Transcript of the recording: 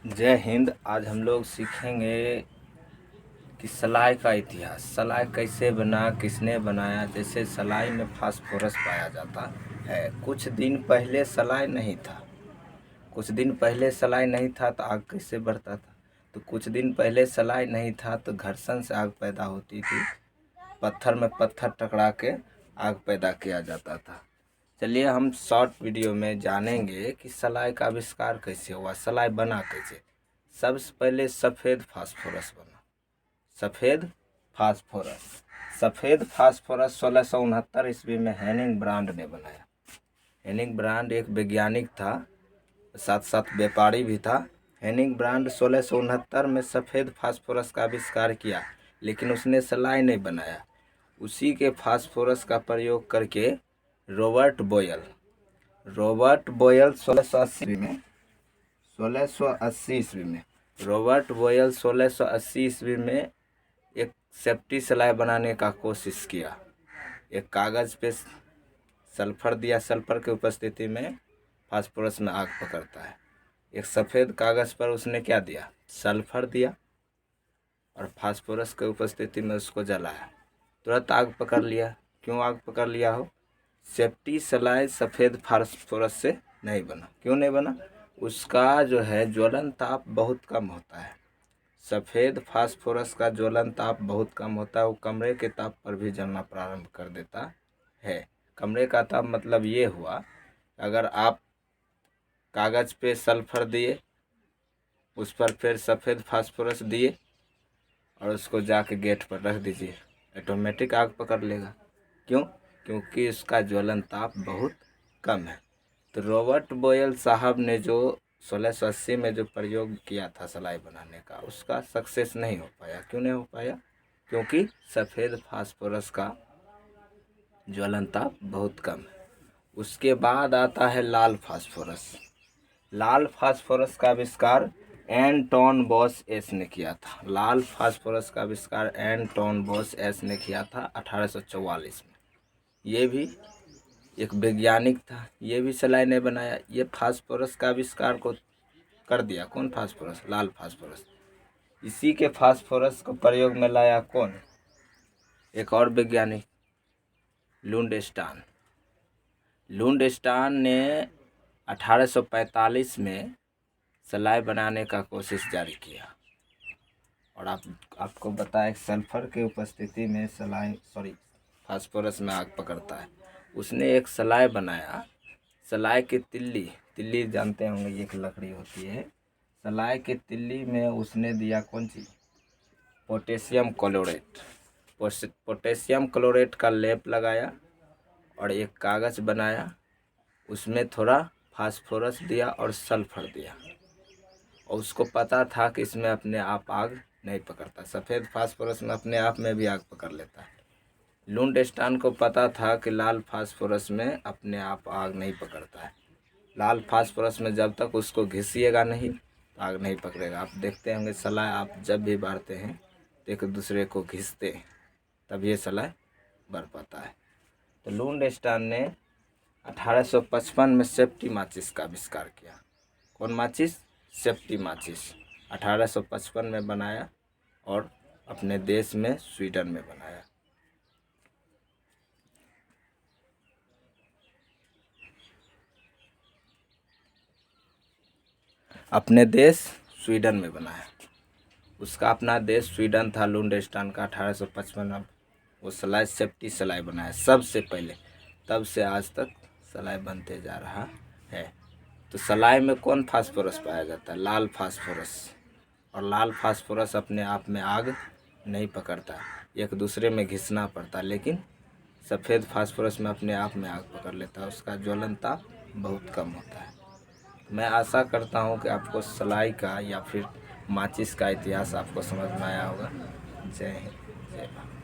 जय हिंद। आज हम लोग सीखेंगे कि सलाई का इतिहास। सलाई कैसे बना, किसने बनाया। जैसे सलाई में फास्फोरस पाया जाता है। कुछ दिन पहले सलाई नहीं था। तो आग कैसे बढ़ता था। तो कुछ दिन पहले सलाई नहीं था तो घर्षण से आग पैदा होती थी। पत्थर में पत्थर टकरा के आग पैदा किया जाता था। चलिए हम शॉर्ट वीडियो में जानेंगे कि सलाई का आविष्कार कैसे हुआ, सलाई बना कैसे। सबसे पहले सफ़ेद फास्फोरस बना। सफ़ेद फास्फोरस 1669 ईस्वी में हेनिंग ब्रांड ने बनाया। हेनिंग ब्रांड एक वैज्ञानिक था, साथ साथ व्यापारी भी था। हेनिंग ब्रांड 1669 में सफ़ेद फास्फोरस का आविष्कार किया, लेकिन उसने सलाई नहीं बनाया। उसी के फास्फोरस का प्रयोग करके रॉबर्ट बॉयल 1680 ईस्वी में रॉबर्ट बॉयल 1680 ईस्वी में एक सेफ्टी सलाई बनाने का कोशिश किया। एक कागज़ पे सल्फर दिया, सल्फर की उपस्थिति में फास्फोरस में आग पकड़ता है। एक सफ़ेद कागज़ पर उसने क्या दिया, सल्फर दिया और फास्फोरस की उपस्थिति में उसको जलाया, तुरंत आग पकड़ लिया। क्यों आग पकड़ लिया हो? सेफ्टी सलाई सफ़ेद फास्फोरस से नहीं बना। क्यों नहीं बना? उसका जो है ज्वलन ताप बहुत कम होता है। सफ़ेद फास्फोरस का ज्वलन ताप बहुत कम होता है। वो कमरे के ताप पर भी जलना प्रारंभ कर देता है। कमरे का ताप मतलब ये हुआ, अगर आप कागज़ पे सल्फर दिए, उस पर फिर सफ़ेद फास्फोरस दिए और उसको जाके गेट पर रख दीजिए, ऑटोमेटिक आग पकड़ लेगा। क्यों? क्योंकि इसका ज्वलन ताप बहुत कम है। तो रॉबर्ट बॉयल साहब ने जो 1680 में जो प्रयोग किया था सलाई बनाने का, उसका सक्सेस नहीं हो पाया। क्यों नहीं हो पाया? क्योंकि सफ़ेद फास्फोरस का ज्वलन ताप बहुत कम है। उसके बाद आता है लाल फास्फोरस। लाल फास्फोरस का आविष्कार एंटोन बॉस एस ने किया था। लाल फास्फोरस का आविष्कार एंटोन बॉस एस ने किया था 1844 में। ये भी एक वैज्ञानिक था, ये भी सलाई ने बनाया। ये फास्फोरस का आविष्कार को कर दिया। कौन फास्फोरस? लाल फास्फोरस। इसी के फास्फोरस को प्रयोग में लाया कौन? एक और वैज्ञानिक, लुंडस्टान ने 1845 में सलाई बनाने का कोशिश जारी किया। और आपको बताया सल्फर की उपस्थिति में फास्फोरस में आग पकड़ता है। उसने एक सलाई बनाया। सलाई की तिल्ली जानते होंगे, ये एक लकड़ी होती है। सलाई की तिल्ली में उसने दिया कौन चीज़? पोटेशियम क्लोरेट का लेप लगाया और एक कागज़ बनाया। उसमें थोड़ा फास्फोरस दिया और सल्फर दिया, और उसको पता था कि इसमें अपने आप आग नहीं पकड़ता। सफ़ेद फास्फोरस में अपने आप में भी आग पकड़ लेता है। लुंडस्टान को पता था कि लाल फास्फोरस में अपने आप आग नहीं पकड़ता है। लाल फास्फोरस में जब तक उसको घिसिएगा नहीं तो आग नहीं पकड़ेगा। आप देखते होंगे सलाई आप जब भी बारते हैं तो एक दूसरे को घिसते हैं, तब ये सलाई बढ़ पाता है। तो लुंडस्टान ने 1855 में सेफ्टी माचिस का आविष्कार किया। कौन माचिस? सेफ्टी माचिस 1855 में बनाया और अपने देश में स्वीडन में बनाया। अपने देश स्वीडन में बनाया। उसका अपना देश स्वीडन था लुंडस्टान का। 1855 में वो सलाई सेफ्टी सलाई बनाया सबसे पहले। तब से आज तक सलाई बनते जा रहा है। तो सलाई में कौन फास्फोरस पाया जाता है? लाल फास्फोरस। और लाल फास्फोरस अपने आप में आग नहीं पकड़ता, एक दूसरे में घिसना पड़ता। लेकिन सफ़ेद फास्फोरस में अपने आप में आग पकड़ लेता है। उसका ज्वलन ताप बहुत कम होता है। मैं आशा करता हूँ कि आपको सलाई का या फिर माचिस का इतिहास आपको समझ में आया होगा। जय हिंद, जय भारत।